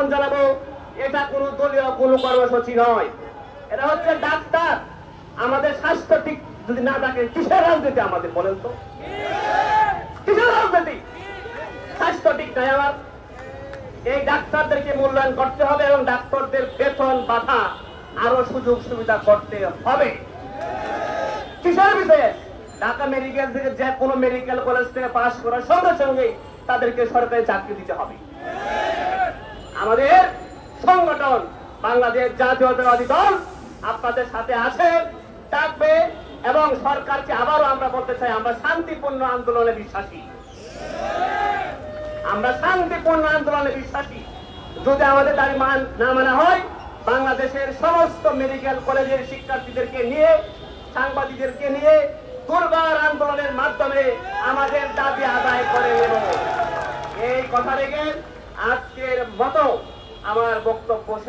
আহ্বান জানাবো, এটা কোনো দলীয় কোনো কর্মসূচি নয়, এটা হচ্ছে ডাক্তার। আমাদের স্বাস্থ্য ঠিক যদি না থাকে কিসের রাজনীতি আমাদের বলেন তো? কিসের রাজনীতি? স্বাস্থ্য ঠিক নাই আমার। এই ডাক্তারদেরকে মূল্যায়ন করতে হবে এবং ডাক্তারদের বেতন বাধা আরো সুযোগ সুবিধা করতে হবে। কিসের বিষয়ে? ঢাকা মেডিকেল থেকে যে কোনো মেডিকেল কলেজ থেকে পাশ করার সঙ্গে সঙ্গে তাদেরকে সরকারি চাকরি দিতে হবে। আমাদের সংগঠন বাংলাদেশ জাতীয়তাবাদী দল আপনাদের সাথে আছে, থাকবে এবং সরকারকে আবারও আমরা বলতে চাই, আমরা শান্তিপূর্ণ আন্দোলনে বিশ্বাসী। আমরা শান্তিপূর্ণ আন্দোলনে বিশ্বাসী। যদি আমাদের দাবি না মানা হয়, বাংলাদেশের সমস্ত মেডিকেল কলেজের শিক্ষার্থীদেরকে নিয়ে, সাংবাদিকদেরকে নিয়ে দুর্বার আন্দোলনের মাধ্যমে আমাদের দাবি আদায় করে নেব। এই কথা রেখে আজকের মতো আমার বক্তব্য